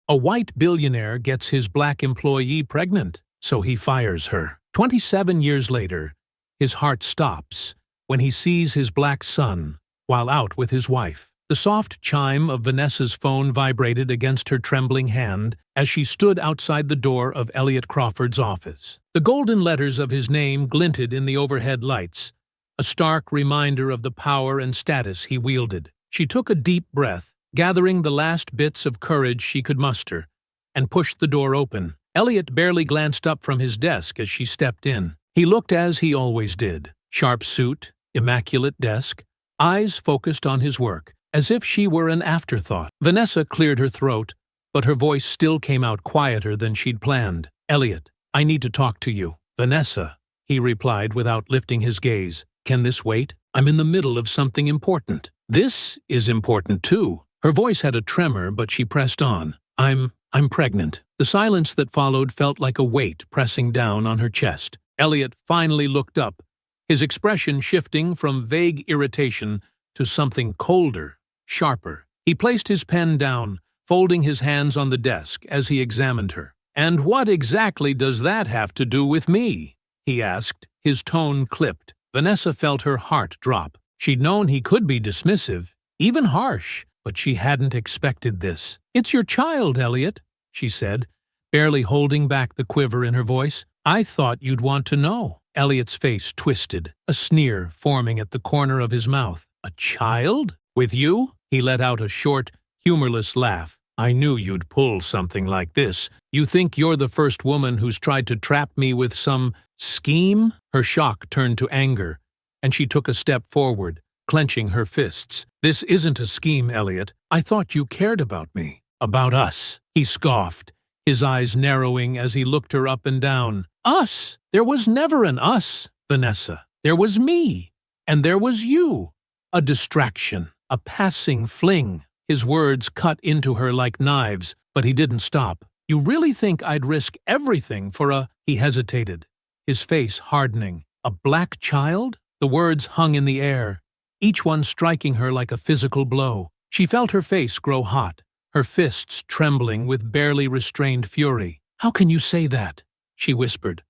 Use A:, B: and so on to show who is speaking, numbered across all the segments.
A: A white billionaire gets his black employee pregnant, so he fires her. 27 years later, his heart stops when he sees his black son while out with his wife. The soft chime of Vanessa's phone vibrated against her trembling hand as she stood outside the door of Elliot Crawford's office. The golden letters of his name glinted in the overhead lights, a stark reminder of the power and status he wielded. She took a deep breath, gathering the last bits of courage she could muster, and pushed the door open. Elliot barely glanced up from his desk as she stepped in. He looked as he always did. Sharp suit, immaculate desk, eyes focused on his work, as if she were an afterthought. Vanessa cleared her throat, but her voice still came out quieter than she'd planned. "Elliot, I need to talk to you." "Vanessa," he replied without lifting his gaze. "Can this wait? I'm in the middle of something important." "This is important too." Her voice had a tremor, but she pressed on. I'm pregnant." The silence that followed felt like a weight pressing down on her chest. Elliot finally looked up, his expression shifting from vague irritation to something colder, sharper. He placed his pen down, folding his hands on the desk as he examined her. "And what exactly does that have to do with me?" he asked, his tone clipped. Vanessa felt her heart drop. She'd known he could be dismissive, even harsh, but she hadn't expected this. "It's your child, Elliot," she said, barely holding back the quiver in her voice. "I thought you'd want to know." Elliot's face twisted, a sneer forming at the corner of his mouth. "A child? With you?" He let out a short, humorless laugh. "I knew you'd pull something like this. You think you're the first woman who's tried to trap me with some scheme?" Her shock turned to anger, and she took a step forward, clenching her fists. "This isn't a scheme, Elliot. I thought you cared about me. About us." He scoffed, his eyes narrowing as he looked her up and down. "Us? There was never an us, Vanessa. There was me. And there was you. A distraction. A passing fling." His words cut into her like knives, but he didn't stop. "You really think I'd risk everything for a—" He hesitated, his face hardening. "A black child?" The words hung in the air, each one striking her like a physical blow. She felt her face grow hot, her fists trembling with barely restrained fury. "How can you say that?" she whispered,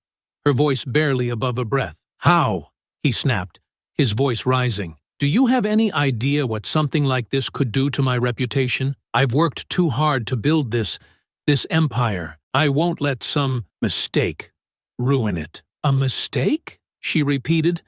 A: her voice barely above a breath. "How?" he snapped, his voice rising. "Do you have any idea what something like this could do to my reputation? I've worked too hard to build this empire. I won't let some mistake ruin it." "A mistake?" she repeated,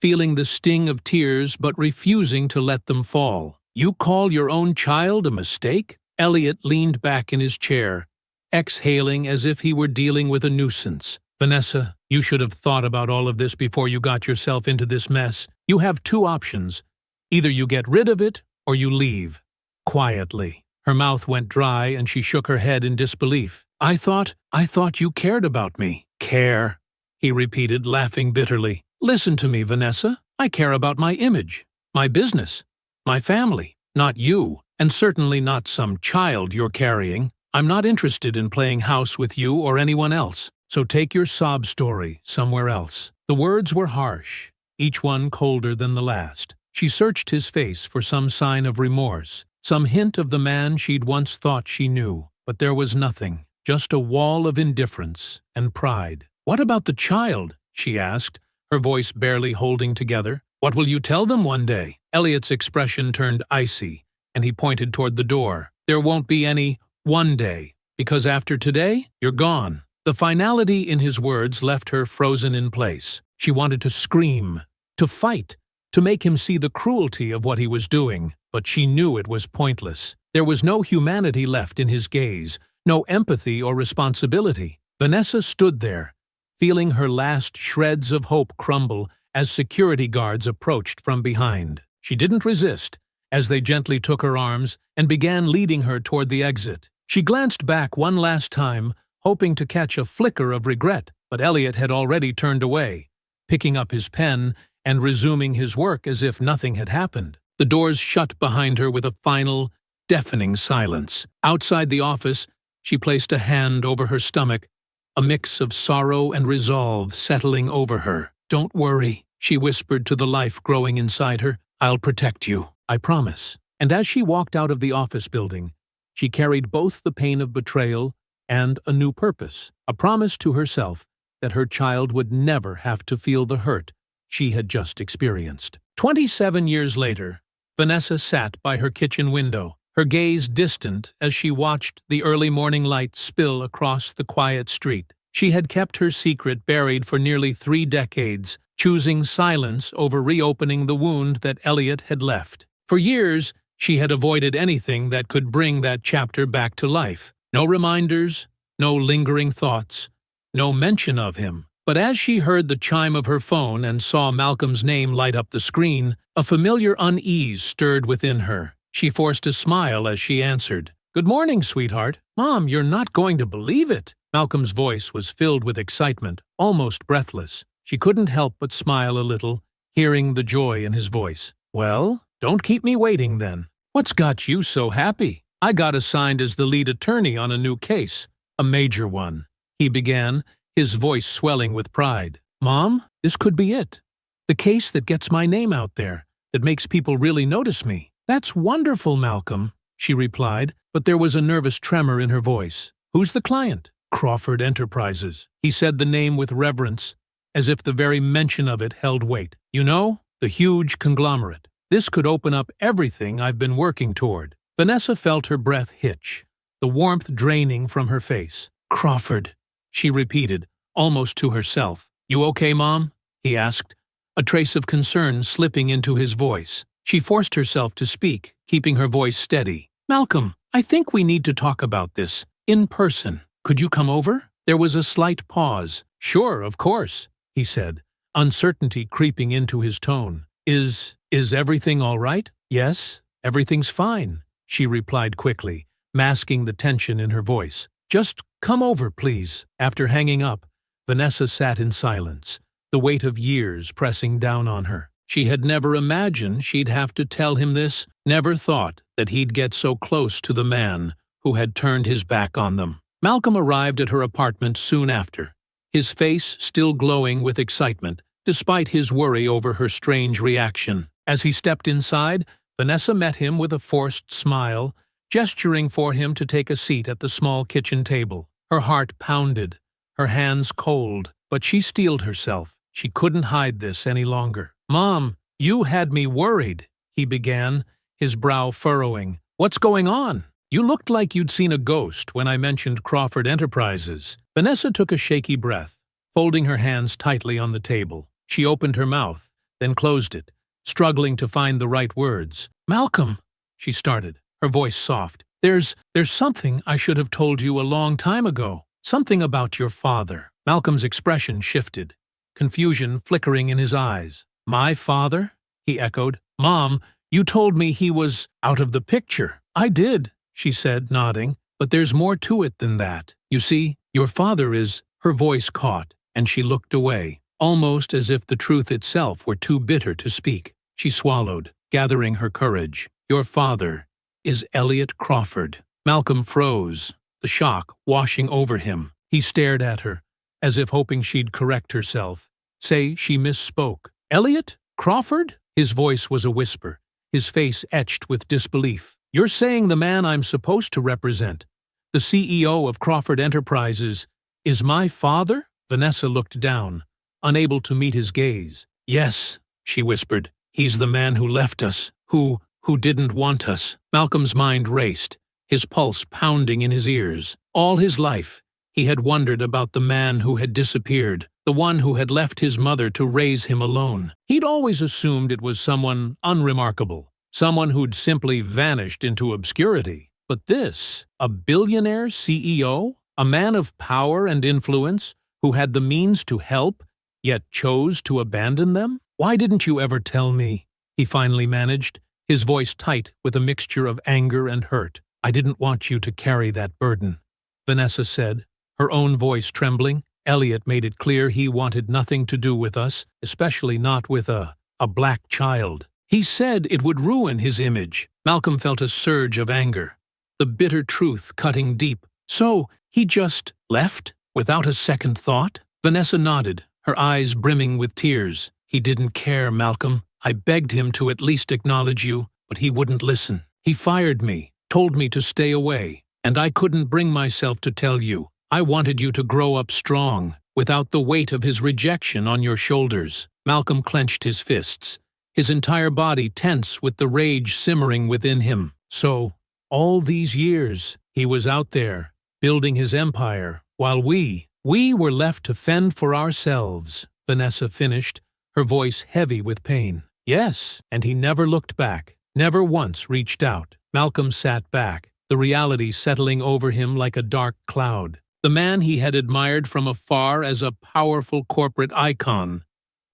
A: feeling the sting of tears but refusing to let them fall. "You call your own child a mistake?" Elliot leaned back in his chair, exhaling as if he were dealing with a nuisance. "Vanessa, you should have thought about all of this before you got yourself into this mess. You have two options. Either you get rid of it, or you leave." Quietly. Her mouth went dry and she shook her head in disbelief. I thought you cared about me." "Care?" he repeated, laughing bitterly. "Listen to me, Vanessa. I care about my image, my business, my family, not you, and certainly not some child you're carrying. I'm not interested in playing house with you or anyone else, so take your sob story somewhere else." The words were harsh, each one colder than the last. She searched his face for some sign of remorse, some hint of the man she'd once thought she knew, but there was nothing, just a wall of indifference and pride. "What about the child?" she asked, her voice barely holding together. "What will you tell them one day?" Elliot's expression turned icy, and he pointed toward the door. "There won't be any one day, because after today, you're gone." The finality in his words left her frozen in place. She wanted to scream, to fight, to make him see the cruelty of what he was doing, but she knew it was pointless. There was no humanity left in his gaze, no empathy or responsibility. Vanessa stood there, feeling her last shreds of hope crumble as security guards approached from behind. She didn't resist, as they gently took her arms and began leading her toward the exit. She glanced back one last time, hoping to catch a flicker of regret, but Elliot had already turned away, picking up his pen and resuming his work as if nothing had happened. The doors shut behind her with a final, deafening silence. Outside the office, she placed a hand over her stomach, a mix of sorrow and resolve settling over her. "Don't worry," she whispered to the life growing inside her. "I'll protect you. I promise." And as she walked out of the office building, She carried both the pain of betrayal and a new purpose, a promise to herself that her child would never have to feel the hurt she had just experienced. 27 years later, Vanessa sat by her kitchen window, her gaze distant as she watched the early morning light spill across the quiet street. She had kept her secret buried for nearly 3 decades, choosing silence over reopening the wound that Elliot had left. For years, she had avoided anything that could bring that chapter back to life. No reminders, no lingering thoughts, no mention of him. But as she heard the chime of her phone and saw Malcolm's name light up the screen, a familiar unease stirred within her. She forced a smile as she answered. "Good morning, sweetheart. Mom, you're not going to believe it." Malcolm's voice was filled with excitement, almost breathless. She couldn't help but smile a little, hearing the joy in his voice. "Well, don't keep me waiting then. What's got you so happy?" "I got assigned as the lead attorney on a new case, a major one," he began, his voice swelling with pride. "Mom, this could be it. The case that gets my name out there, that makes people really notice me." "That's wonderful, Malcolm," she replied, but there was a nervous tremor in her voice. "Who's the client?" "Crawford Enterprises." He said the name with reverence, as if the very mention of it held weight. "You know, the huge conglomerate. This could open up everything I've been working toward." Vanessa felt her breath hitch, the warmth draining from her face. "Crawford," she repeated, almost to herself. "You okay, Mom?" he asked, a trace of concern slipping into his voice. She forced herself to speak, keeping her voice steady. "Malcolm, I think we need to talk about this, in person. Could you come over?" There was a slight pause. "Sure, of course," he said, uncertainty creeping into his tone. Is everything all right?" "Yes, everything's fine," she replied quickly, masking the tension in her voice. "Just come over, please." After hanging up, Vanessa sat in silence, the weight of years pressing down on her. She had never imagined she'd have to tell him this, never thought that he'd get so close to the man who had turned his back on them. Malcolm arrived at her apartment soon after, his face still glowing with excitement, despite his worry over her strange reaction. As he stepped inside, Vanessa met him with a forced smile, gesturing for him to take a seat at the small kitchen table. Her heart pounded, her hands cold, but she steeled herself. She couldn't hide this any longer. "Mom, you had me worried," he began, his brow furrowing. "What's going on? You looked like you'd seen a ghost when I mentioned Crawford Enterprises." Vanessa took a shaky breath, folding her hands tightly on the table. She opened her mouth, then closed it, struggling to find the right words. "Malcolm," she started, her voice soft. There's something I should have told you a long time ago. Something about your father." Malcolm's expression shifted, confusion flickering in his eyes. "My father?" he echoed. "Mom, you told me he was out of the picture." "I did," she said, nodding, "but there's more to it than that. You see, your father is—" Her voice caught, and she looked away, almost as if the truth itself were too bitter to speak. She swallowed, gathering her courage. "Your father is Elliot Crawford." Malcolm froze, the shock washing over him. He stared at her, as if hoping she'd correct herself, say she misspoke. "Elliot Crawford?" His voice was a whisper, his face etched with disbelief. "You're saying the man I'm supposed to represent, the CEO of Crawford Enterprises, is my father?" Vanessa looked down, unable to meet his gaze. "Yes," she whispered. "He's the man who left us, who didn't want us." Malcolm's mind raced, his pulse pounding in his ears. All his life, he had wondered about the man who had disappeared, the one who had left his mother to raise him alone. He'd always assumed it was someone unremarkable, someone who'd simply vanished into obscurity. But this, a billionaire CEO, a man of power and influence, who had the means to help, yet chose to abandon them? "Why didn't you ever tell me?" he finally managed, his voice tight with a mixture of anger and hurt. "I didn't want you to carry that burden," Vanessa said, her own voice trembling. "Elliot made it clear he wanted nothing to do with us, especially not with a black child. He said it would ruin his image." Malcolm felt a surge of anger, the bitter truth cutting deep. "So he just left, without a second thought?" Vanessa nodded, her eyes brimming with tears. "He didn't care, Malcolm. I begged him to at least acknowledge you, but he wouldn't listen. He fired me, told me to stay away, and I couldn't bring myself to tell you. I wanted you to grow up strong, without the weight of his rejection on your shoulders." Malcolm clenched his fists, his entire body tense with the rage simmering within him. So, all these years, he was out there, building his empire, while we were left to fend for ourselves, Vanessa finished, her voice heavy with pain. Yes, and he never looked back, never once reached out. Malcolm sat back, the reality settling over him like a dark cloud. The man he had admired from afar as a powerful corporate icon,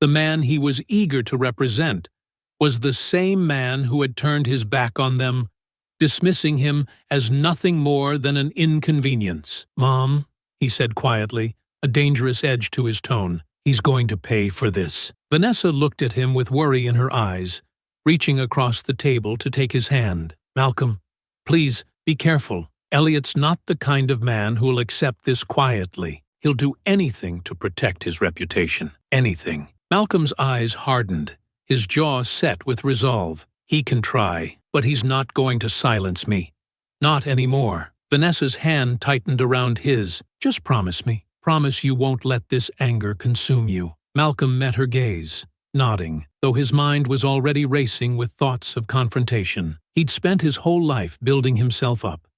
A: the man he was eager to represent, was the same man who had turned his back on them, dismissing him as nothing more than an inconvenience. "Mom," he said quietly, a dangerous edge to his tone, "he's going to pay for this." Vanessa looked at him with worry in her eyes, reaching across the table to take his hand. "Malcolm, please, be careful. Elliot's not the kind of man who'll accept this quietly. He'll do anything to protect his reputation. Anything." Malcolm's eyes hardened, his jaw set with resolve. "He can try, but he's not going to silence me. Not anymore." Vanessa's hand tightened around his. "Just promise me. Promise you won't let this anger consume you." Malcolm met her gaze, nodding, though his mind was already racing with thoughts of confrontation. He'd spent his whole life building himself up,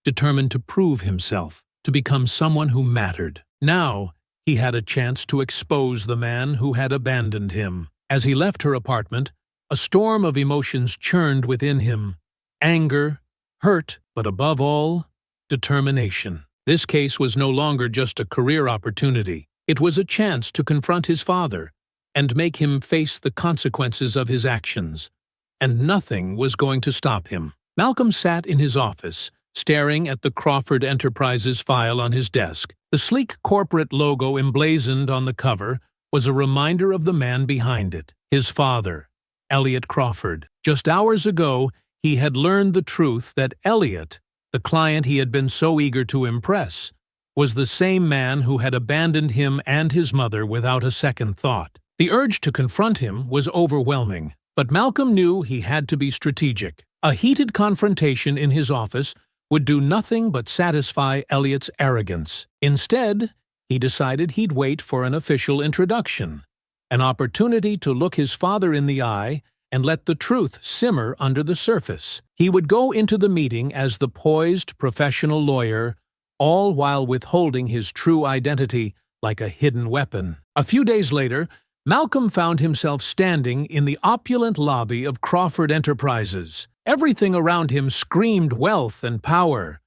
A: determined to prove himself, to become someone who mattered. Now, he had a chance to expose the man who had abandoned him. As he left her apartment, a storm of emotions churned within him. Anger, hurt, but above all, determination. This case was no longer just a career opportunity. It was a chance to confront his father and make him face the consequences of his actions. And nothing was going to stop him. Malcolm sat in his office, staring at the Crawford Enterprises file on his desk. The sleek corporate logo emblazoned on the cover was a reminder of the man behind it, his father, Elliot Crawford. Just hours ago, he had learned the truth that Elliot, the client he had been so eager to impress, was the same man who had abandoned him and his mother without a second thought. The urge to confront him was overwhelming, but Malcolm knew he had to be strategic. A heated confrontation in his office would do nothing but satisfy Elliot's arrogance. Instead, he decided he'd wait for an official introduction, an opportunity to look his father in the eye and let the truth simmer under the surface. He would go into the meeting as the poised professional lawyer, all while withholding his true identity like a hidden weapon. A few days later, Malcolm found himself standing in the opulent lobby of Crawford Enterprises. Everything around him screamed wealth and power,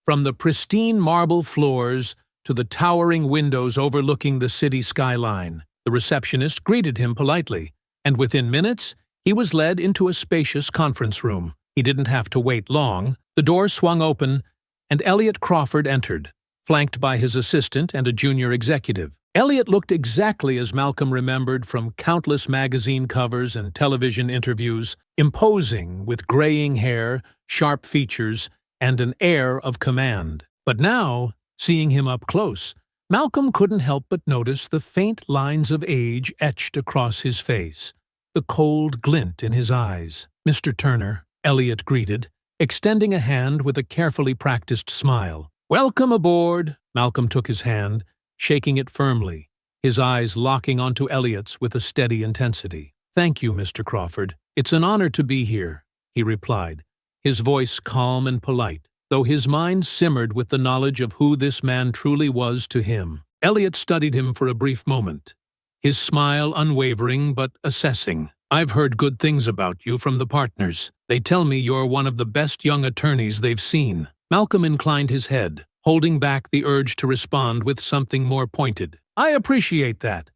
A: from the pristine marble floors to the towering windows overlooking the city skyline. The receptionist greeted him politely, and within minutes, he was led into a spacious conference room. He didn't have to wait long. The door swung open, and Elliot Crawford entered, flanked by his assistant and a junior executive. Elliot looked exactly as Malcolm remembered from countless magazine covers and television interviews, imposing with graying hair, sharp features, and an air of command. But now, seeing him up close, Malcolm couldn't help but notice the faint lines of age etched across his face, the cold glint in his eyes. "Mr. Turner," Elliot greeted, extending a hand with a carefully practiced smile. "Welcome aboard." Malcolm took his hand, shaking it firmly, his eyes locking onto Elliot's with a steady intensity. "Thank you, Mr. Crawford. It's an honor to be here," he replied, his voice calm and polite, though his mind simmered with the knowledge of who this man truly was to him. Elliot studied him for a brief moment, his smile unwavering but assessing. "I've heard good things about you from the partners. They tell me you're one of the best young attorneys they've seen." Malcolm inclined his head, holding back the urge to respond with something more pointed. "I appreciate that.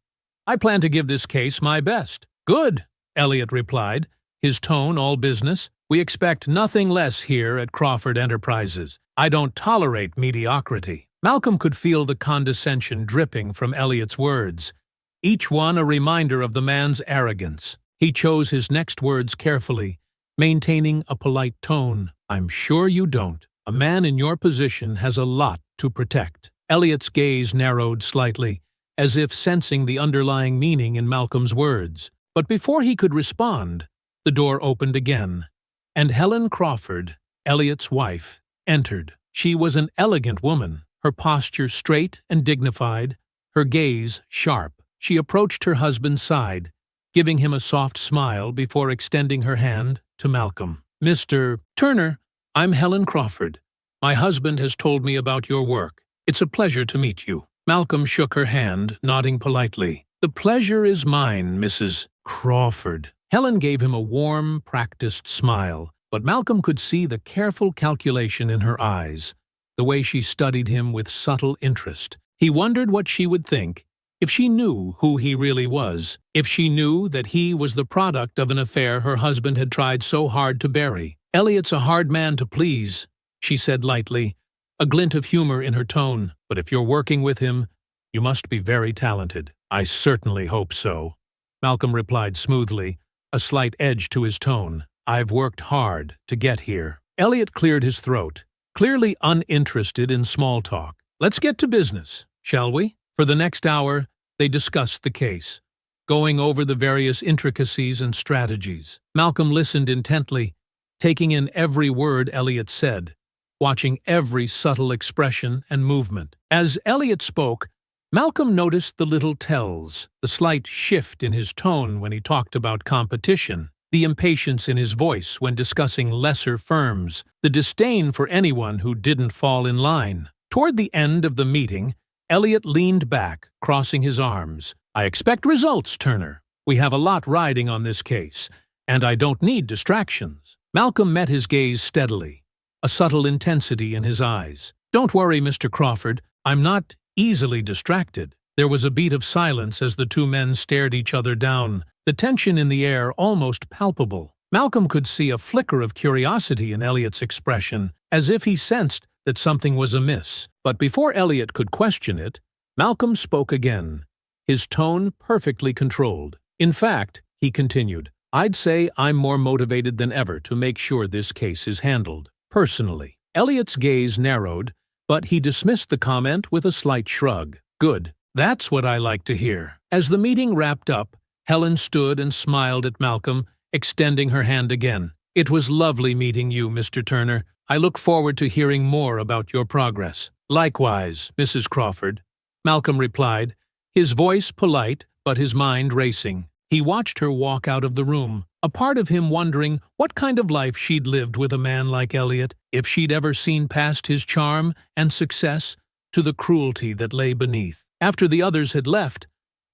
A: I plan to give this case my best." "Good," Elliot replied, his tone all business. "We expect nothing less here at Crawford Enterprises. I don't tolerate mediocrity." Malcolm could feel the condescension dripping from Elliot's words, each one a reminder of the man's arrogance. He chose his next words carefully, maintaining a polite tone. "I'm sure you don't. A man in your position has a lot to protect." Elliot's gaze narrowed slightly, as if sensing the underlying meaning in Malcolm's words. But before he could respond, the door opened again, and Helen Crawford, Elliot's wife, entered. She was an elegant woman, her posture straight and dignified, her gaze sharp. She approached her husband's side, giving him a soft smile before extending her hand to Malcolm. "Mr. Turner, I'm Helen Crawford. My husband has told me about your work. It's a pleasure to meet you." Malcolm shook her hand, nodding politely. "The pleasure is mine, Mrs. Crawford." Helen gave him a warm, practiced smile, but Malcolm could see the careful calculation in her eyes, the way she studied him with subtle interest. He wondered what she would think if she knew who he really was, if she knew that he was the product of an affair her husband had tried so hard to bury. "Elliot's a hard man to please," she said lightly, a glint of humor in her tone. "But if you're working with him, you must be very talented." "I certainly hope so," Malcolm replied smoothly, a slight edge to his tone. "I've worked hard to get here." Elliot cleared his throat, clearly uninterested in small talk. "Let's get to business, shall we?" For the next hour, they discussed the case, going over the various intricacies and strategies. Malcolm listened intently, taking in every word Elliot said, watching every subtle expression and movement. As Elliot spoke, Malcolm noticed the little tells, the slight shift in his tone when he talked about competition, the impatience in his voice when discussing lesser firms, the disdain for anyone who didn't fall in line. Toward the end of the meeting, Elliot leaned back, crossing his arms. "I expect results, Turner. We have a lot riding on this case, and I don't need distractions." Malcolm met his gaze steadily, a subtle intensity in his eyes. "Don't worry, Mr. Crawford. I'm not easily distracted." There was a beat of silence as the two men stared each other down, the tension in the air almost palpable. Malcolm could see a flicker of curiosity in Elliot's expression, as if he sensed that something was amiss. But before Elliot could question it, Malcolm spoke again, his tone perfectly controlled. "In fact," he continued, "I'd say I'm more motivated than ever to make sure this case is handled, personally." Elliot's gaze narrowed, but he dismissed the comment with a slight shrug. "Good. That's what I like to hear." As the meeting wrapped up, Helen stood and smiled at Malcolm, extending her hand again. "It was lovely meeting you, Mr. Turner. I look forward to hearing more about your progress." "Likewise, Mrs. Crawford," Malcolm replied, his voice polite but his mind racing. He watched her walk out of the room, a part of him wondering what kind of life she'd lived with a man like Elliot, if she'd ever seen past his charm and success to the cruelty that lay beneath. After the others had left,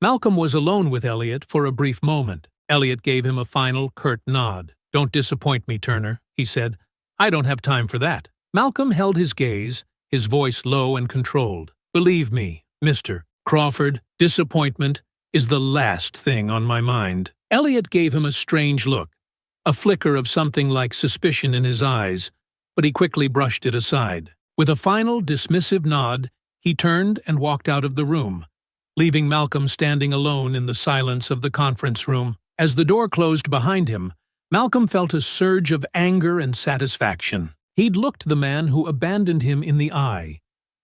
A: Malcolm was alone with Elliot for a brief moment. Elliot gave him a final, curt nod. "Don't disappoint me, Turner," he said. "I don't have time for that." Malcolm held his gaze, his voice low and controlled. "Believe me, Mr. Crawford, disappointment is the last thing on my mind." Elliot gave him a strange look, a flicker of something like suspicion in his eyes, but he quickly brushed it aside. With a final, dismissive nod, he turned and walked out of the room, leaving Malcolm standing alone in the silence of the conference room. As the door closed behind him, Malcolm felt a surge of anger and satisfaction. He'd looked the man who abandoned him in the eye,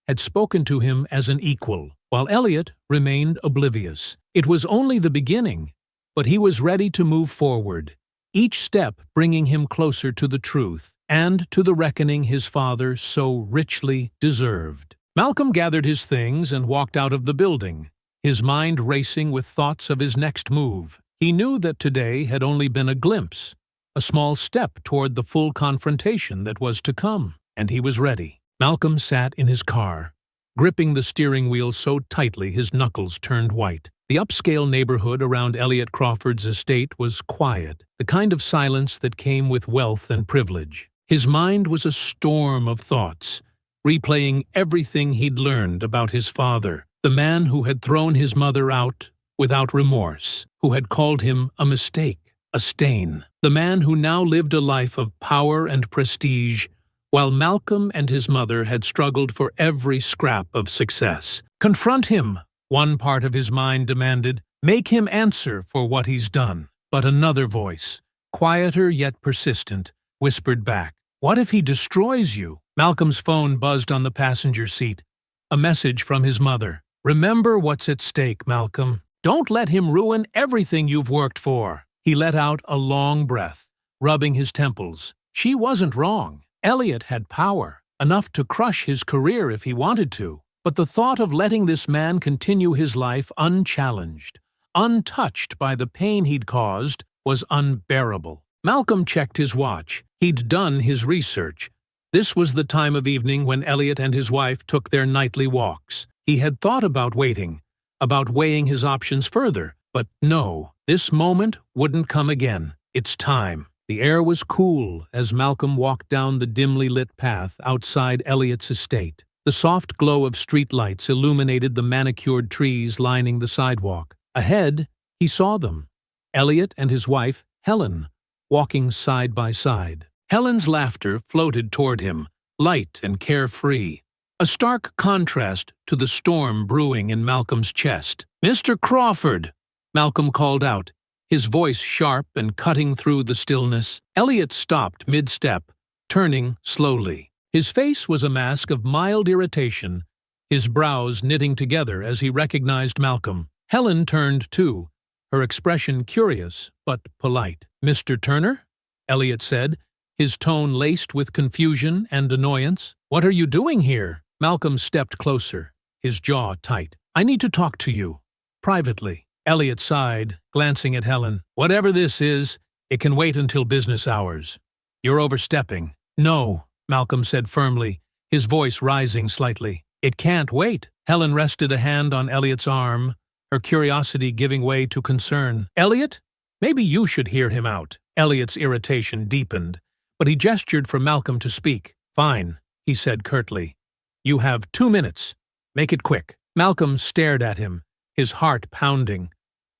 A: had spoken to him as an equal, while Elliot remained oblivious. It was only the beginning, but he was ready to move forward, each step bringing him closer to the truth and to the reckoning his father so richly deserved. Malcolm gathered his things and walked out of the building, his mind racing with thoughts of his next move. He knew that today had only been a glimpse, a small step toward the full confrontation that was to come, and he was ready. Malcolm sat in his car, gripping the steering wheel so tightly his knuckles turned white. The upscale neighborhood around Elliot Crawford's estate was quiet, the kind of silence that came with wealth and privilege. His mind was a storm of thoughts, replaying everything he'd learned about his father, the man who had thrown his mother out without remorse, who had called him a mistake, a stain, the man who now lived a life of power and prestige, while Malcolm and his mother had struggled for every scrap of success. "Confront him," one part of his mind demanded. "Make him answer for what he's done." But another voice, quieter yet persistent, whispered back, "What if he destroys you?" Malcolm's phone buzzed on the passenger seat, a message from his mother. "Remember what's at stake, Malcolm. Don't let him ruin everything you've worked for." He let out a long breath, rubbing his temples. She wasn't wrong. Elliot had power, enough to crush his career if he wanted to, but the thought of letting this man continue his life unchallenged, untouched by the pain he'd caused, was unbearable. Malcolm checked his watch. He'd done his research. This was the time of evening when Elliot and his wife took their nightly walks. He had thought about waiting, about weighing his options further, but no, this moment wouldn't come again. It's time. The air was cool as Malcolm walked down the dimly lit path outside Elliot's estate. The soft glow of streetlights illuminated the manicured trees lining the sidewalk. Ahead, he saw them. Elliot and his wife, Helen, walking side by side. Helen's laughter floated toward him, light and carefree, a stark contrast to the storm brewing in Malcolm's chest. "Mr. Crawford," Malcolm called out, his voice sharp and cutting through the stillness. Elliot stopped mid-step, turning slowly. His face was a mask of mild irritation, his brows knitting together as he recognized Malcolm. Helen turned too, her expression curious but polite. "Mr. Turner?" Elliot said, his tone laced with confusion and annoyance. "What are you doing here?" Malcolm stepped closer, his jaw tight. "I need to talk to you. Privately." Elliot sighed, glancing at Helen. "Whatever this is, it can wait until business hours. You're overstepping." "No," Malcolm said firmly, his voice rising slightly. "It can't wait." Helen rested a hand on Elliot's arm, her curiosity giving way to concern. "Elliot, maybe you should hear him out." Elliot's irritation deepened, but he gestured for Malcolm to speak. "Fine," he said curtly. "You have 2 minutes. Make it quick." Malcolm stared at him, his heart pounding,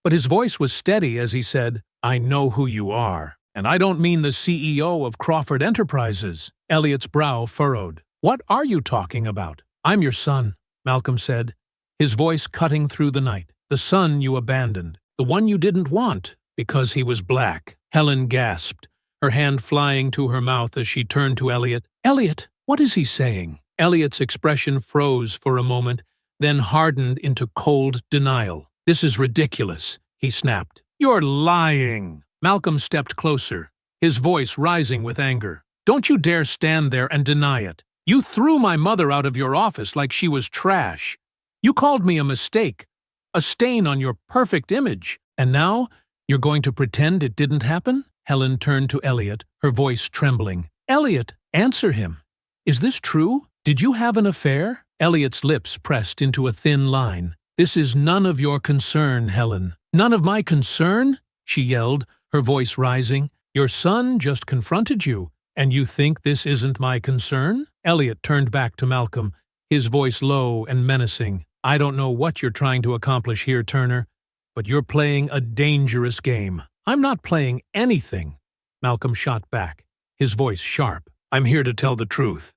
A: but his voice was steady as he said, "I know who you are, and I don't mean the CEO of Crawford Enterprises." Elliot's brow furrowed. "What are you talking about?" "I'm your son," Malcolm said, his voice cutting through the night. "The son you abandoned, the one you didn't want because he was black." Helen gasped, her hand flying to her mouth as she turned to Elliot. "Elliot, what is he saying?" Elliot's expression froze for a moment, then hardened into cold denial. "This is ridiculous," he snapped. "You're lying." Malcolm stepped closer, his voice rising with anger. "Don't you dare stand there and deny it. You threw my mother out of your office like she was trash. You called me a mistake, a stain on your perfect image. And now you're going to pretend it didn't happen?" Helen turned to Elliot, her voice trembling. "Elliot, answer him. Is this true? Did you have an affair?" Elliot's lips pressed into a thin line. "This is none of your concern, Helen." "None of my concern?" she yelled, her voice rising. "Your son just confronted you, and you think this isn't my concern?" Elliot turned back to Malcolm, his voice low and menacing. "I don't know what you're trying to accomplish here, Turner, but you're playing a dangerous game." "I'm not playing anything," Malcolm shot back, his voice sharp. "I'm here to tell the truth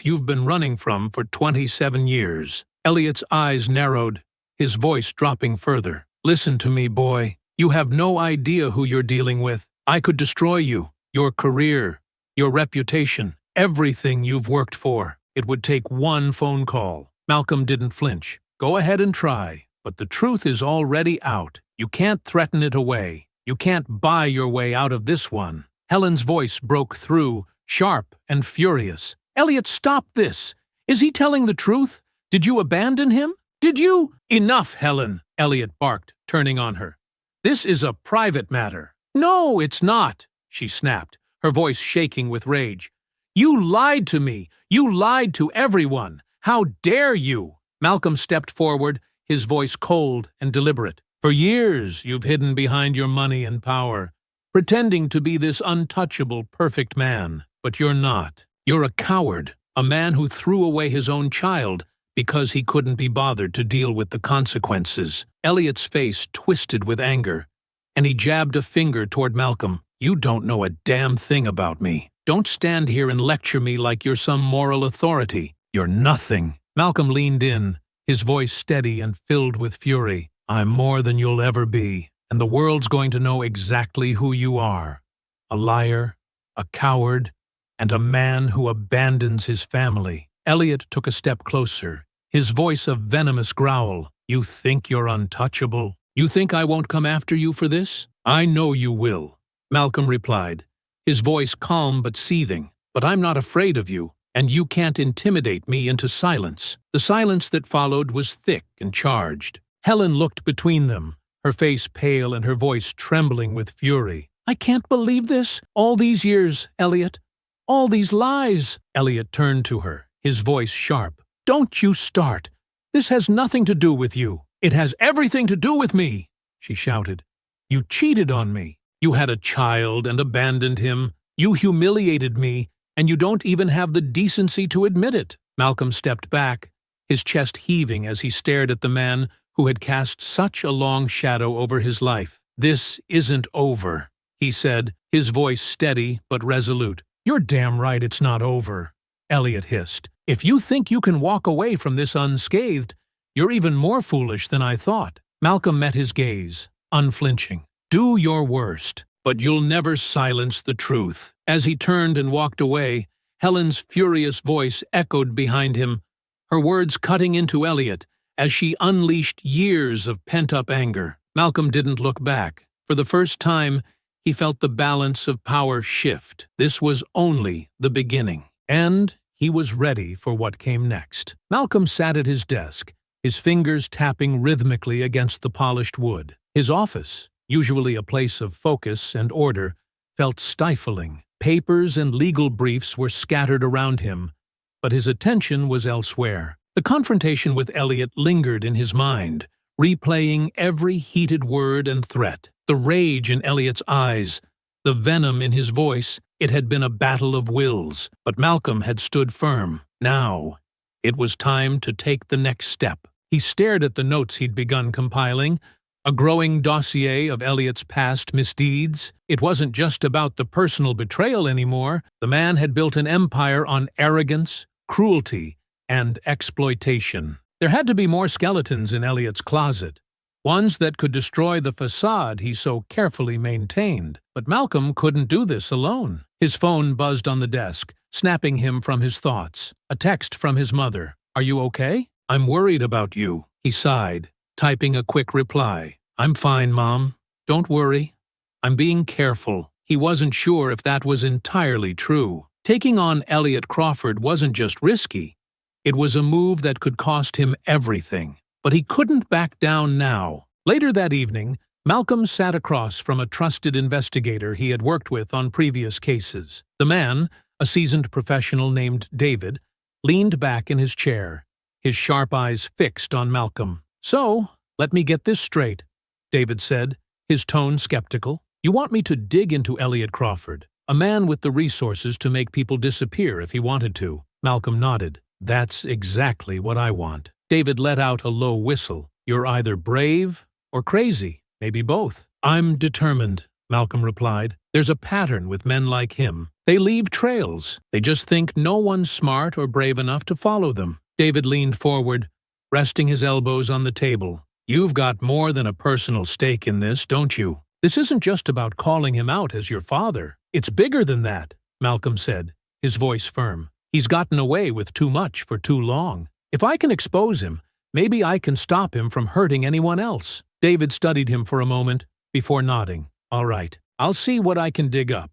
A: you've been running from for 27 years. Elliot's eyes narrowed, his voice dropping further. "Listen to me, boy. You have no idea who you're dealing with. I could destroy you, your career, your reputation, everything you've worked for. It would take one phone call." Malcolm didn't flinch. "Go ahead and try, but the truth is already out. You can't threaten it away. You can't buy your way out of this one." Helen's voice broke through, sharp and furious. "Elliot, stop this. Is he telling the truth? Did you abandon him? Did you—" "Enough, Helen," Elliot barked, turning on her. "This is a private matter." "No, it's not," she snapped, her voice shaking with rage. "You lied to me. You lied to everyone. How dare you?" Malcolm stepped forward, his voice cold and deliberate. "For years you've hidden behind your money and power, pretending to be this untouchable, perfect man. But you're not. You're a coward, a man who threw away his own child because he couldn't be bothered to deal with the consequences." Elliot's face twisted with anger, and he jabbed a finger toward Malcolm. "You don't know a damn thing about me. Don't stand here and lecture me like you're some moral authority. You're nothing." Malcolm leaned in, his voice steady and filled with fury. "I'm more than you'll ever be, and the world's going to know exactly who you are. A liar, a coward, and a man who abandons his family." Elliot took a step closer, his voice a venomous growl. "You think you're untouchable? You think I won't come after you for this? I know you will," Malcolm replied, his voice calm but seething. but I'm not afraid of you, and you can't intimidate me into silence." The silence that followed was thick and charged. Helen looked between them, her face pale and her voice trembling with fury. "I can't believe this. All these years, Elliot. All these lies." Elliot turned to her, his voice sharp. "Don't you start. This has nothing to do with you." "It has everything to do with me," she shouted. "You cheated on me. You had a child and abandoned him. You humiliated me, and you don't even have the decency to admit it." Malcolm stepped back, his chest heaving as he stared at the man who had cast such a long shadow over his life. "This isn't over," he said, his voice steady but resolute. "You're damn right it's not over," Elliot hissed. "If you think you can walk away from this unscathed, you're even more foolish than I thought." Malcolm met his gaze, unflinching. "Do your worst, but you'll never silence the truth." As he turned and walked away, Helen's furious voice echoed behind him, her words cutting into Elliot as she unleashed years of pent-up anger. Malcolm didn't look back. For the first time, he felt the balance of power shift. This was only the beginning, and he was ready for what came next. Malcolm sat at his desk, his fingers tapping rhythmically against the polished wood. His office, usually a place of focus and order, felt stifling. Papers and legal briefs were scattered around him, but his attention was elsewhere. The confrontation with Elliot lingered in his mind, replaying every heated word and threat. The rage in Elliot's eyes, the venom in his voice. It had been a battle of wills, but Malcolm had stood firm. Now, it was time to take the next step. He stared at the notes he'd begun compiling, a growing dossier of Elliot's past misdeeds. It wasn't just about the personal betrayal anymore. The man had built an empire on arrogance, cruelty, and exploitation. There had to be more skeletons in Elliot's closet, ones that could destroy the facade he so carefully maintained. But Malcolm couldn't do this alone. His phone buzzed on the desk, snapping him from his thoughts. A text from his mother. "Are you okay?" "I'm worried about you," he sighed, typing a quick reply. "I'm fine, Mom. Don't worry. I'm being careful." He wasn't sure if that was entirely true. Taking on Elliot Crawford wasn't just risky. It was a move that could cost him everything. But he couldn't back down now. Later that evening, Malcolm sat across from a trusted investigator he had worked with on previous cases. The man, a seasoned professional named David, leaned back in his chair, his sharp eyes fixed on Malcolm. "So, let me get this straight," David said, his tone skeptical. "You want me to dig into Elliot Crawford, a man with the resources to make people disappear if he wanted to?" Malcolm nodded. "That's exactly what I want." David let out a low whistle. "You're either brave or crazy, maybe both." "I'm determined," Malcolm replied. "There's a pattern with men like him. They leave trails. They just think no one's smart or brave enough to follow them." David leaned forward, resting his elbows on the table. "You've got more than a personal stake in this, don't you? This isn't just about calling him out as your father. It's bigger than that," Malcolm said, his voice firm. "He's gotten away with too much for too long. If I can expose him, maybe I can stop him from hurting anyone else." David studied him for a moment before nodding. "All right, I'll see what I can dig up.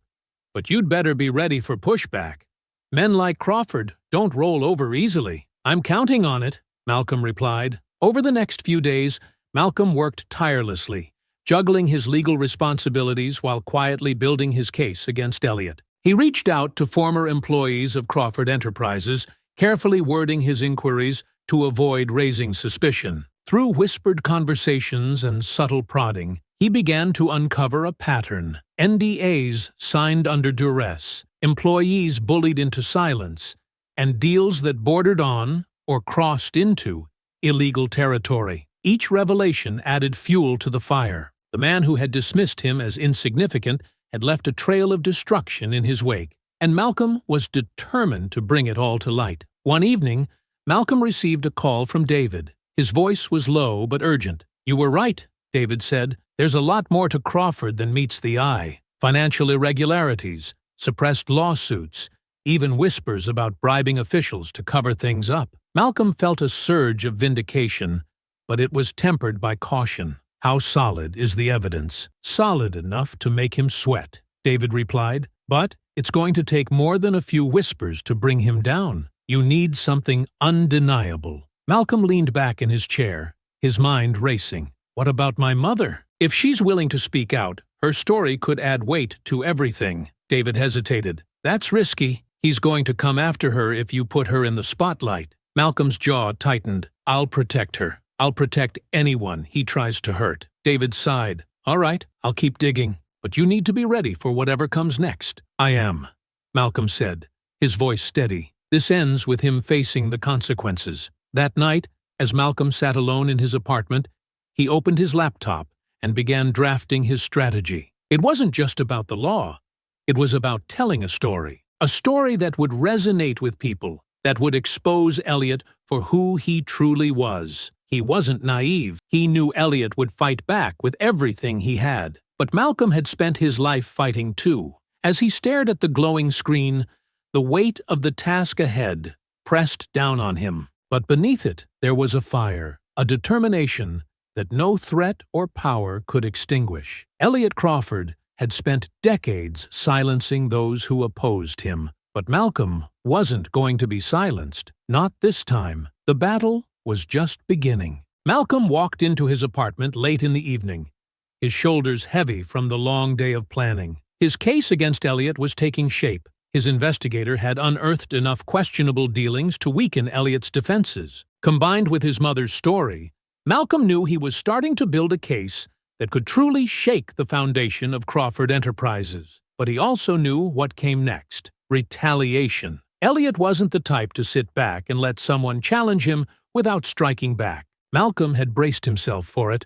A: But you'd better be ready for pushback. Men like Crawford don't roll over easily." "I'm counting on it," Malcolm replied. Over the next few days, Malcolm worked tirelessly, juggling his legal responsibilities while quietly building his case against Elliot. He reached out to former employees of Crawford Enterprises, carefully wording his inquiries to avoid raising suspicion. Through whispered conversations and subtle prodding, he began to uncover a pattern. NDAs signed under duress, employees bullied into silence, and deals that bordered on, or crossed into, illegal territory. Each revelation added fuel to the fire. The man who had dismissed him as insignificant had left a trail of destruction in his wake, and Malcolm was determined to bring it all to light. One evening, Malcolm received a call from David. His voice was low but urgent. "You were right," David said. "There's a lot more to Crawford than meets the eye. Financial irregularities, suppressed lawsuits, even whispers about bribing officials to cover things up." Malcolm felt a surge of vindication, but it was tempered by caution. "How solid is the evidence?" "Solid enough to make him sweat," David replied. "But It's going to take more than a few whispers to bring him down. You need something undeniable. Malcolm leaned back in his chair, his mind racing. What about my mother? If she's willing to speak out, her story could add weight to everything. David hesitated. That's risky. He's going to come after her if you put her in the spotlight. Malcolm's jaw tightened. I'll protect her. I'll protect anyone he tries to hurt. David sighed. All right, I'll keep digging. But you need to be ready for whatever comes next. I am, Malcolm said, his voice steady. This ends with him facing the consequences. That night, as Malcolm sat alone in his apartment, he opened his laptop and began drafting his strategy. It wasn't just about the law. It was about telling a story that would resonate with people, that would expose Elliot for who he truly was. He wasn't naive. He knew Elliot would fight back with everything he had. But Malcolm had spent his life fighting too. As he stared at the glowing screen, the weight of the task ahead pressed down on him. But beneath it, there was a fire, a determination that no threat or power could extinguish. Elliot Crawford had spent decades silencing those who opposed him. But Malcolm wasn't going to be silenced. Not this time. The battle was just beginning. Malcolm walked into his apartment late in the evening, his shoulders heavy from the long day of planning. His case against Elliot was taking shape. His investigator had unearthed enough questionable dealings to weaken Elliot's defenses. Combined with his mother's story, Malcolm knew he was starting to build a case that could truly shake the foundation of Crawford Enterprises. But he also knew what came next: retaliation. Elliot wasn't the type to sit back and let someone challenge him without striking back. Malcolm had braced himself for it,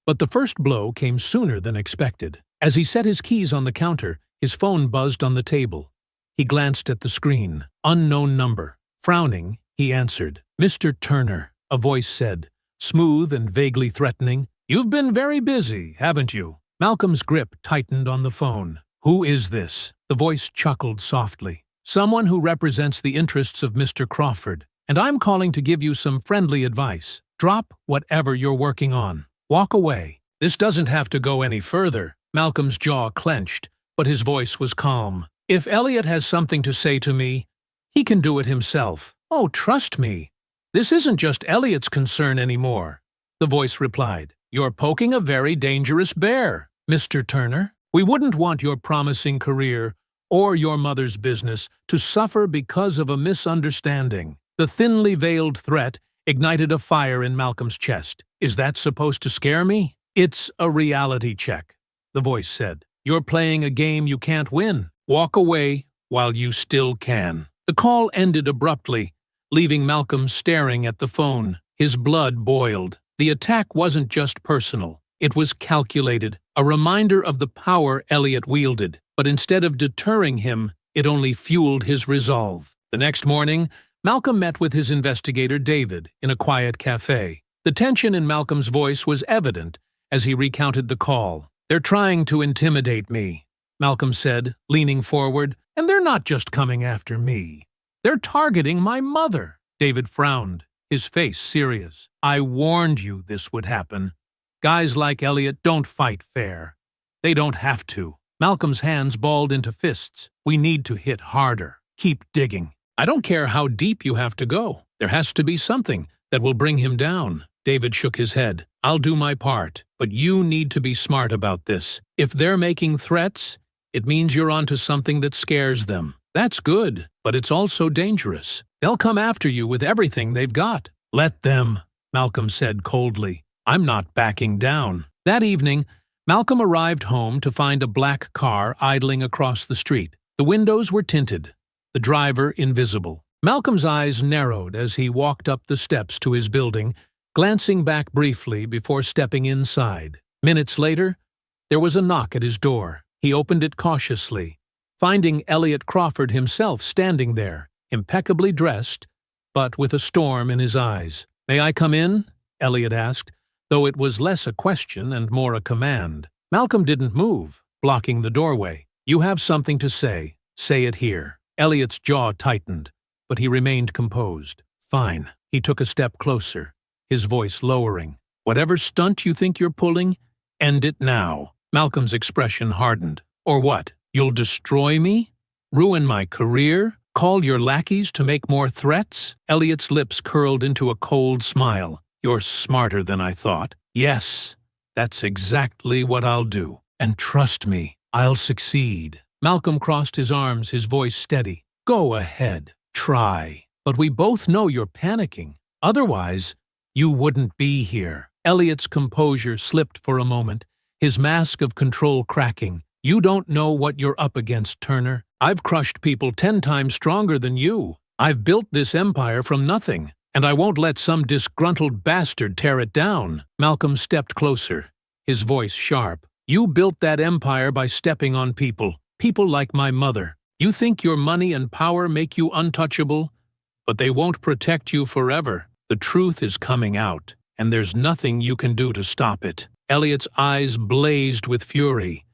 A: but the first blow came sooner than expected. As he set his keys on the counter, his phone buzzed on the table. He glanced at the screen. Unknown number. Frowning, he answered. Mr. Turner, a voice said, smooth and vaguely threatening. You've been very busy, haven't you? Malcolm's grip tightened on the phone. Who is this? The voice chuckled softly. Someone who represents the interests of Mr. Crawford. And I'm calling to give you some friendly advice. Drop whatever you're working on. Walk away. This doesn't have to go any further. Malcolm's jaw clenched, but his voice was calm. If Elliot has something to say to me, he can do it himself. Oh, trust me. This isn't just Elliot's concern anymore. The voice replied. You're poking a very dangerous bear, Mr. Turner. We wouldn't want your promising career or your mother's business to suffer because of a misunderstanding. The thinly veiled threat ignited a fire in Malcolm's chest. Is that supposed to scare me? It's a reality check, the voice said. You're playing a game you can't win. Walk away while you still can. The call ended abruptly, leaving Malcolm staring at the phone. His blood boiled. The attack wasn't just personal. It was calculated, a reminder of the power Elliot wielded. But instead of deterring him, it only fueled his resolve. The next morning, Malcolm met with his investigator David in a quiet cafe. The tension in Malcolm's voice was evident as he recounted the call. They're trying to intimidate me, Malcolm said, leaning forward, and they're not just coming after me. They're targeting my mother. David frowned, his face serious. I warned you this would happen. Guys like Elliot don't fight fair. They don't have to. Malcolm's hands balled into fists. We need to hit harder. Keep digging. I don't care how deep you have to go. There has to be something that will bring him down. David shook his head. I'll do my part, but you need to be smart about this. If they're making threats, it means you're onto something that scares them. That's good, but it's also dangerous. They'll come after you with everything they've got. Let them, Malcolm said coldly. I'm not backing down. That evening, Malcolm arrived home to find a black car idling across the street. The windows were tinted, the driver invisible. Malcolm's eyes narrowed as he walked up the steps to his building, glancing back briefly before stepping inside. Minutes later, there was a knock at his door. He opened it cautiously, finding Elliot Crawford himself standing there, impeccably dressed, but with a storm in his eyes. May I come in? Elliot asked, though it was less a question and more a command. Malcolm didn't move, blocking the doorway. You have something to say. Say it here. Elliot's jaw tightened, but he remained composed. Fine. He took a step closer, his voice lowering. Whatever stunt you think you're pulling, end it now. Malcolm's expression hardened. Or what? You'll destroy me? Ruin my career? Call your lackeys to make more threats? Elliot's lips curled into a cold smile. You're smarter than I thought. Yes, that's exactly what I'll do. And trust me, I'll succeed. Malcolm crossed his arms, his voice steady. Go ahead, try. But we both know you're panicking. Otherwise, you wouldn't be here. Elliot's composure slipped for a moment, his mask of control cracking. You don't know what you're up against, Turner. I've crushed people 10 times stronger than you. I've built this empire from nothing, and I won't let some disgruntled bastard tear it down. Malcolm stepped closer, his voice sharp. You built that empire by stepping on people like my mother. You think your money and power make you untouchable? But they won't protect you forever. The truth is coming out, and there's nothing you can do to stop it. Elliot's eyes blazed with fury,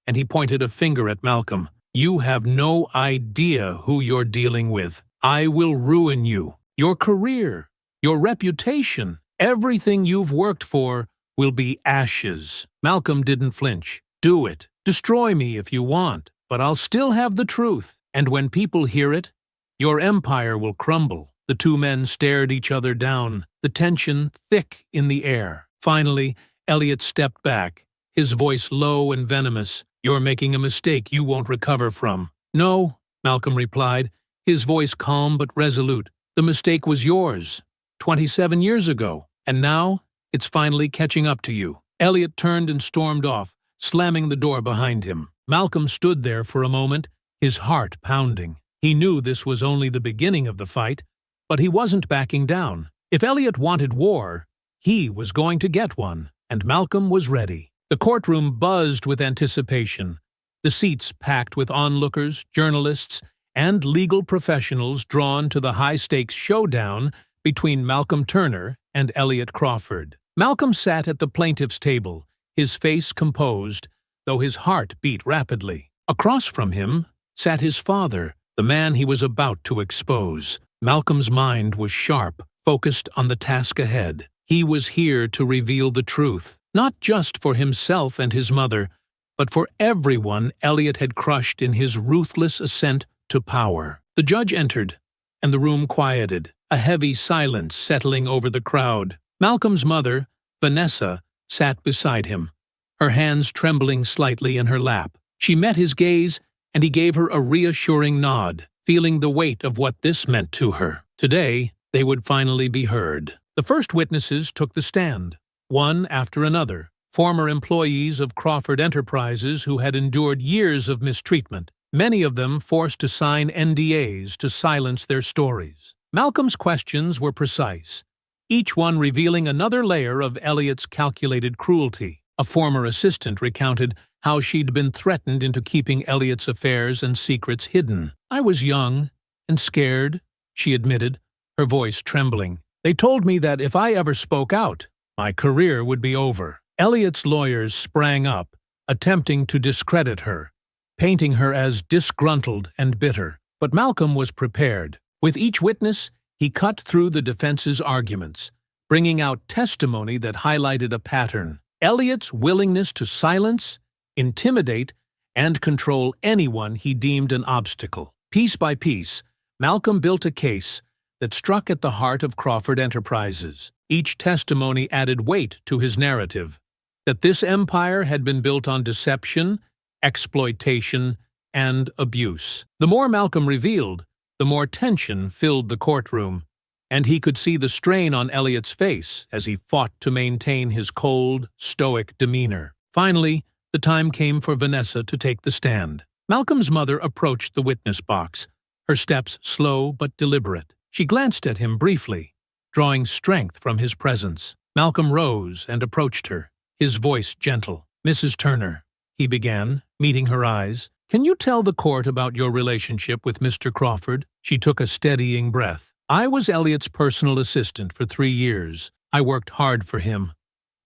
A: and he pointed a finger at Malcolm. You have no idea who you're dealing with. I will ruin you. Your career, your reputation, everything you've worked for will be ashes. Malcolm didn't flinch. Do it. Destroy me if you want, but I'll still have the truth. And when people hear it, your empire will crumble. The two men stared each other down, the tension thick in the air. Finally, Elliot stepped back, his voice low and venomous. You're making a mistake you won't recover from. No, Malcolm replied, his voice calm but resolute. The mistake was yours, 27 years ago, and now it's finally catching up to you. Elliot turned and stormed off, slamming the door behind him. Malcolm stood there for a moment, his heart pounding. He knew this was only the beginning of the fight, but he wasn't backing down. If Elliot wanted war, he was going to get one, and Malcolm was ready. The courtroom buzzed with anticipation, the seats packed with onlookers, journalists, and legal professionals drawn to the high-stakes showdown between Malcolm Turner and Elliot Crawford. Malcolm sat at the plaintiff's table, his face composed, though his heart beat rapidly. Across from him sat his father, the man he was about to expose. Malcolm's mind was sharp, focused on the task ahead. He was here to reveal the truth. Not just for himself and his mother, but for everyone Elliot had crushed in his ruthless ascent to power. The judge entered, and the room quieted, a heavy silence settling over the crowd. Malcolm's mother, Vanessa, sat beside him, her hands trembling slightly in her lap. She met his gaze, and he gave her a reassuring nod, feeling the weight of what this meant to her. Today, they would finally be heard. The first witnesses took the stand. One after another, former employees of Crawford Enterprises who had endured years of mistreatment, many of them forced to sign NDAs to silence their stories. Malcolm's questions were precise, each one revealing another layer of Elliot's calculated cruelty. A former assistant recounted how she'd been threatened into keeping Elliot's affairs and secrets hidden. I was young and scared, she admitted, her voice trembling. They told me that if I ever spoke out, my career would be over. Elliot's lawyers sprang up, attempting to discredit her, painting her as disgruntled and bitter. But Malcolm was prepared. With each witness, he cut through the defense's arguments, bringing out testimony that highlighted a pattern. Elliot's willingness to silence, intimidate, and control anyone he deemed an obstacle. Piece by piece, Malcolm built a case that struck at the heart of Crawford Enterprises. Each testimony added weight to his narrative, that this empire had been built on deception, exploitation, and abuse. The more Malcolm revealed, the more tension filled the courtroom, and he could see the strain on Elliot's face as he fought to maintain his cold, stoic demeanor. Finally, the time came for Vanessa to take the stand. Malcolm's mother approached the witness box, her steps slow but deliberate. She glanced at him briefly, drawing strength from his presence. Malcolm rose and approached her, his voice gentle. Mrs. Turner, he began, meeting her eyes, can you tell the court about your relationship with Mr. Crawford? She took a steadying breath. I was Elliot's personal assistant for 3 years. I worked hard for him,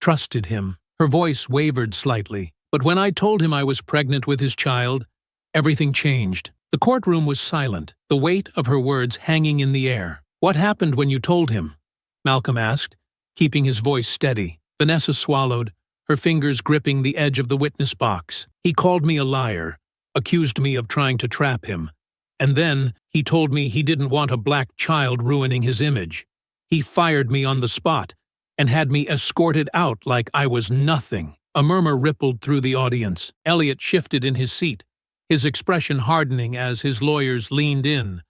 A: trusted him. Her voice wavered slightly, but when I told him I was pregnant with his child, everything changed. The courtroom was silent, the weight of her words hanging in the air. What happened when you told him? Malcolm asked, keeping his voice steady. Vanessa swallowed, her fingers gripping the edge of the witness box. He called me a liar, accused me of trying to trap him. And then he told me he didn't want a black child ruining his image. He fired me on the spot and had me escorted out like I was nothing. A murmur rippled through the audience. Elliot shifted in his seat, his expression hardening as his lawyers leaned in,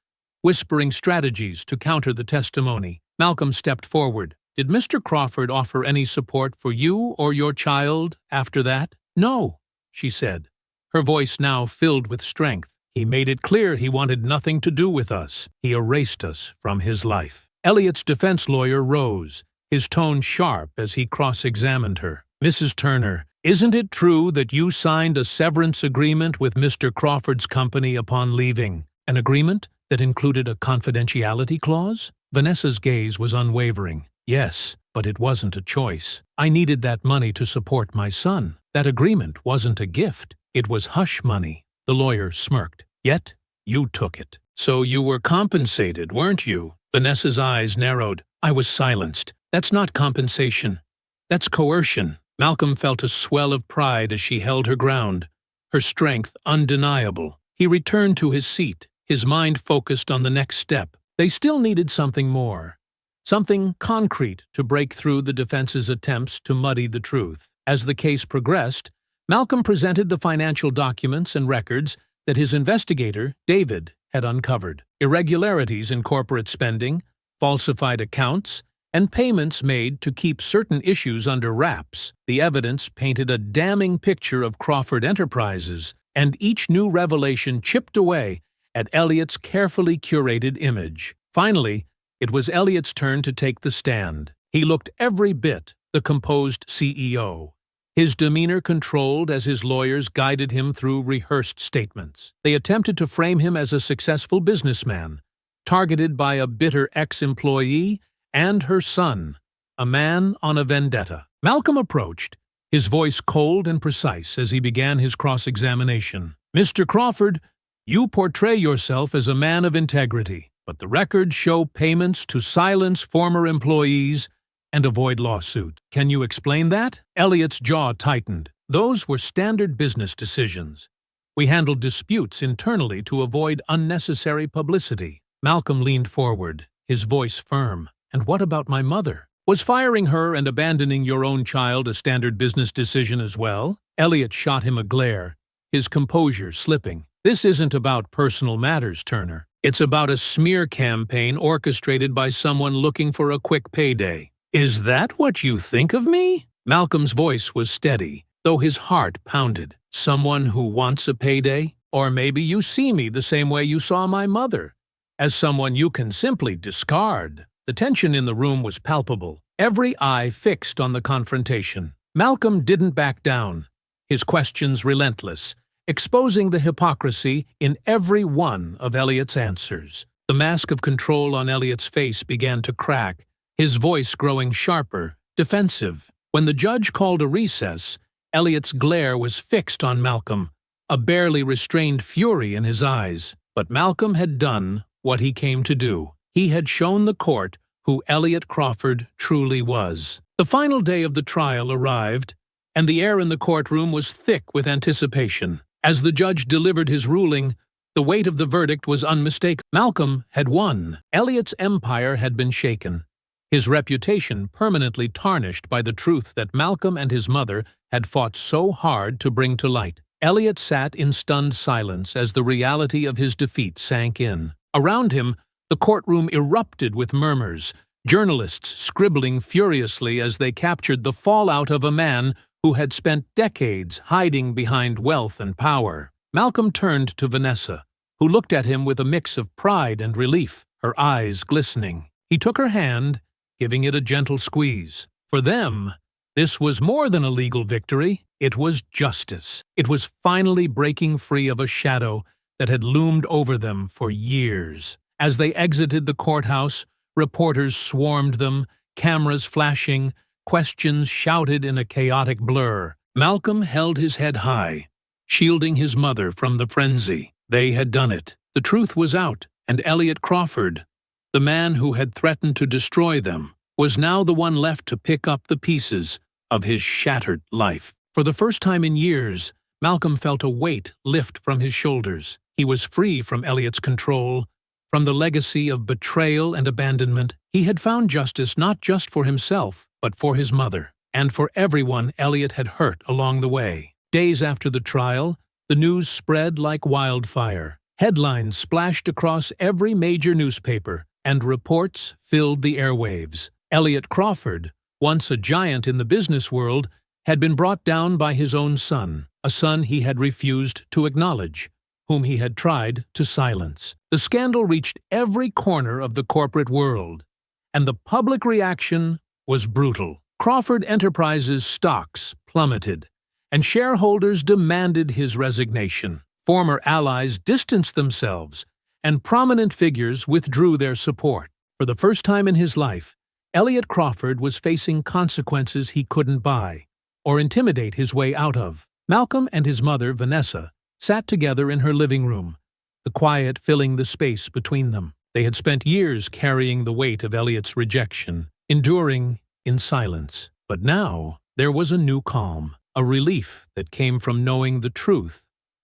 A: whispering strategies to counter the testimony. Malcolm stepped forward. "Did Mr. Crawford offer any support for you or your child after that?" "No," she said, her voice now filled with strength. "He made it clear he wanted nothing to do with us. He erased us from his life." Elliot's defense lawyer rose, his tone sharp as he cross-examined her. "Mrs. Turner, isn't it true that you signed a severance agreement with Mr. Crawford's company upon leaving? An agreement that included a confidentiality clause?" Vanessa's gaze was unwavering. "Yes, but it wasn't a choice. I needed that money to support my son. That agreement wasn't a gift. It was hush money." The lawyer smirked. "Yet, you took it. So you were compensated, weren't you?" Vanessa's eyes narrowed. "I was silenced. That's not compensation. That's coercion." Malcolm felt a swell of pride as she held her ground, her strength undeniable. He returned to his seat, his mind focused on the next step. They still needed something more, something concrete to break through the defense's attempts to muddy the truth. As the case progressed, Malcolm presented the financial documents and records that his investigator, David, had uncovered. Irregularities in corporate spending, falsified accounts, and payments made to keep certain issues under wraps. The evidence painted a damning picture of Crawford Enterprises, and each new revelation chipped away at Elliot's carefully curated image. Finally, it was Elliot's turn to take the stand. He looked every bit the composed CEO, his demeanor controlled as his lawyers guided him through rehearsed statements. They attempted to frame him as a successful businessman, targeted by a bitter ex-employee and her son, a man on a vendetta. Malcolm approached, his voice cold and precise as he began his cross-examination. "Mr. Crawford, you portray yourself as a man of integrity, but the records show payments to silence former employees and avoid lawsuit. Can you explain that?" Elliot's jaw tightened. "Those were standard business decisions. We handled disputes internally to avoid unnecessary publicity." Malcolm leaned forward, his voice firm. "And what about my mother? Was firing her and abandoning your own child a standard business decision as well?" Elliot shot him a glare, his composure slipping. "This isn't about personal matters, Turner. It's about a smear campaign orchestrated by someone looking for a quick payday." "Is that what you think of me?" Malcolm's voice was steady, though his heart pounded. "Someone who wants a payday? Or maybe you see me the same way you saw my mother, as someone you can simply discard." The tension in the room was palpable, every eye fixed on the confrontation. Malcolm didn't back down, his questions relentless, exposing the hypocrisy in every one of Elliot's answers. The mask of control on Elliot's face began to crack, his voice growing sharper, defensive. When the judge called a recess, Elliot's glare was fixed on Malcolm, a barely restrained fury in his eyes. But Malcolm had done what he came to do. He had shown the court who Elliot Crawford truly was. The final day of the trial arrived, and the air in the courtroom was thick with anticipation. As the judge delivered his ruling, the weight of the verdict was unmistakable. Malcolm had won. Elliot's empire had been shaken, his reputation permanently tarnished by the truth that Malcolm and his mother had fought so hard to bring to light. Elliot sat in stunned silence as the reality of his defeat sank in. Around him, the courtroom erupted with murmurs, journalists scribbling furiously as they captured the fallout of a man who had spent decades hiding behind wealth and power. Malcolm turned to Vanessa, who looked at him with a mix of pride and relief, her eyes glistening. He took her hand, giving it a gentle squeeze. For them, this was more than a legal victory. It was justice. It was finally breaking free of a shadow that had loomed over them for years. As they exited the courthouse, reporters swarmed them, cameras flashing, questions shouted in a chaotic blur. Malcolm held his head high, shielding his mother from the frenzy. They had done it. The truth was out, and Elliot Crawford, the man who had threatened to destroy them, was now the one left to pick up the pieces of his shattered life. For the first time in years, Malcolm felt a weight lift from his shoulders. He was free from Elliot's control, from the legacy of betrayal and abandonment. He had found justice not just for himself, but for his mother, and for everyone Elliot had hurt along the way. Days after the trial, the news spread like wildfire. Headlines splashed across every major newspaper, and reports filled the airwaves. Elliot Crawford, once a giant in the business world, had been brought down by his own son, a son he had refused to acknowledge, whom he had tried to silence. The scandal reached every corner of the corporate world, and the public reaction was brutal. Crawford Enterprises' stocks plummeted, and shareholders demanded his resignation. Former allies distanced themselves, and prominent figures withdrew their support. For the first time in his life, Elliot Crawford was facing consequences he couldn't buy or intimidate his way out of. Malcolm and his mother, Vanessa, sat together in her living room, the quiet filling the space between them. They had spent years carrying the weight of Elliot's rejection, enduring in silence. But now there was a new calm, a relief that came from knowing the truth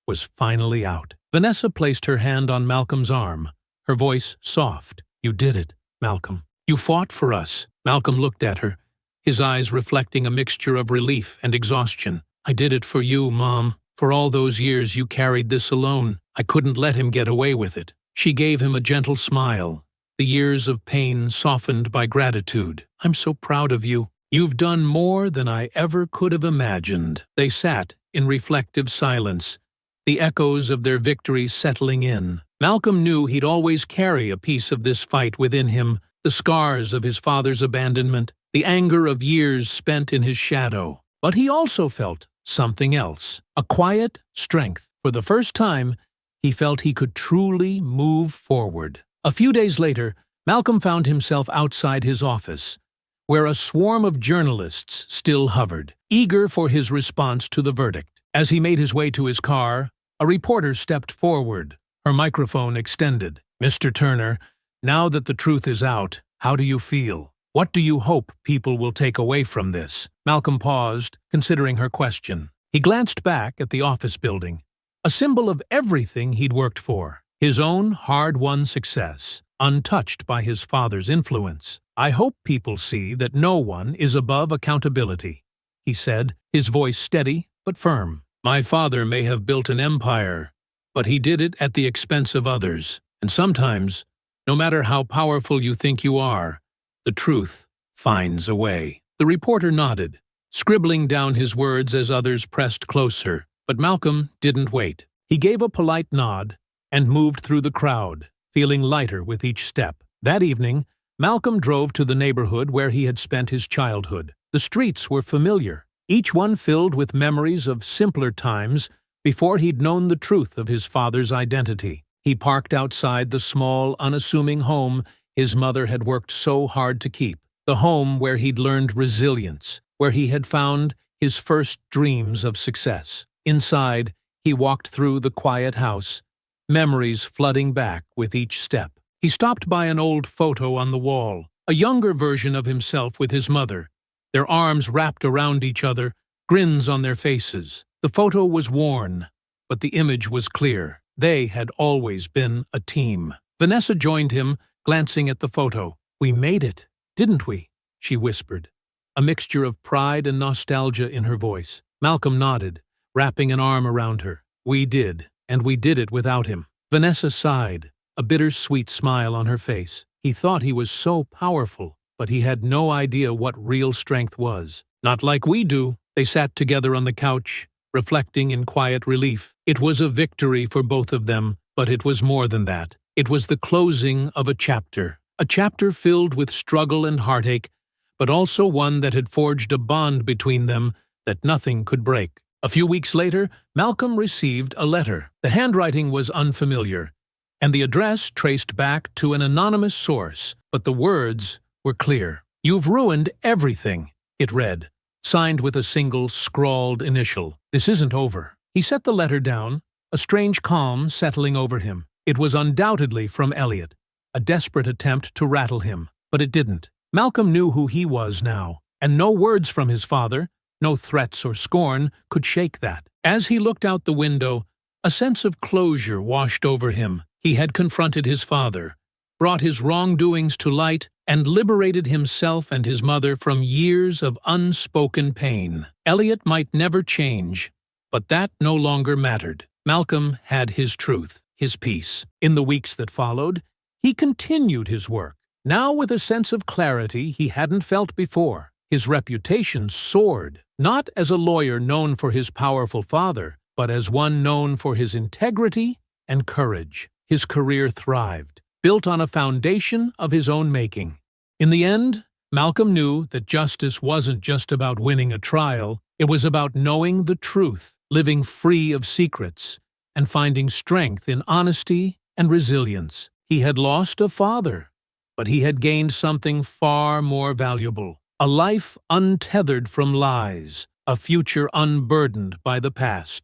A: was finally out. Vanessa placed her hand on Malcolm's arm, her voice soft. "You did it, Malcolm. You fought for us." Malcolm looked at her, his eyes reflecting a mixture of relief and exhaustion. "I did it for you, Mom. For all those years you carried this alone. I couldn't let him get away with it." She gave him a gentle smile, the years of pain softened by gratitude. "I'm so proud of you. You've done more than I ever could have imagined." They sat in reflective silence, the echoes of their victory settling in. Malcolm knew he'd always carry a piece of this fight within him, the scars of his father's abandonment, the anger of years spent in his shadow. But he also felt something else, a quiet strength. For the first time, he felt he could truly move forward. A few days later, Malcolm found himself outside his office, where a swarm of journalists still hovered, eager for his response to the verdict. As he made his way to his car, a reporter stepped forward, her microphone extended. "Mr. Turner, now that the truth is out, how do you feel? What do you hope people will take away from this?" Malcolm paused, considering her question. He glanced back at the office building, a symbol of everything he'd worked for, his own hard-won success, untouched by his father's influence. "I hope people see that no one is above accountability," he said, his voice steady but firm. "My father may have built an empire, but he did it at the expense of others. And sometimes, no matter how powerful you think you are, the truth finds a way." The reporter nodded, scribbling down his words as others pressed closer. But Malcolm didn't wait. He gave a polite nod and moved through the crowd, feeling lighter with each step. That evening, Malcolm drove to the neighborhood where he had spent his childhood. The streets were familiar, each one filled with memories of simpler times before he'd known the truth of his father's identity. He parked outside the small, unassuming home his mother had worked so hard to keep, the home where he'd learned resilience, where he had found his first dreams of success. Inside, he walked through the quiet house, memories flooding back with each step. He stopped by an old photo on the wall, a younger version of himself with his mother, their arms wrapped around each other, grins on their faces. The photo was worn, but the image was clear. They had always been a team. Vanessa joined him, glancing at the photo. "We made it, didn't we?" she whispered, a mixture of pride and nostalgia in her voice. Malcolm nodded, wrapping an arm around her. "We did, and we did it without him." Vanessa sighed, a bittersweet smile on her face. He thought he was so powerful, but he had no idea what real strength was. "Not like we do." They sat together on the couch, reflecting in quiet relief. It was a victory for both of them, but it was more than that. It was the closing of a chapter filled with struggle and heartache, but also one that had forged a bond between them that nothing could break. A few weeks later, Malcolm received a letter. The handwriting was unfamiliar, and the address traced back to an anonymous source, but the words were clear. "You've ruined everything," it read, signed with a single scrawled initial. "This isn't over." He set the letter down, a strange calm settling over him. It was undoubtedly from Elliot, a desperate attempt to rattle him, but it didn't. Malcolm knew who he was now, and no words from his father, no threats or scorn, could shake that. As he looked out the window, A sense of closure washed over him. He had confronted his father, brought his wrongdoings to light, and liberated himself and his mother from years of unspoken pain. Elliot might never change, but that no longer mattered. Malcolm had his truth, his peace. In the weeks that followed, he continued his work, now with a sense of clarity he hadn't felt before. His reputation soared, not as a lawyer known for his powerful father, but as one known for his integrity and courage. His career thrived, built on a foundation of his own making. In the end, Malcolm knew that justice wasn't just about winning a trial, it was about knowing the truth, living free of secrets, and finding strength in honesty and resilience. He had lost a father, but he had gained something far more valuable: a life untethered from lies, a future unburdened by the past.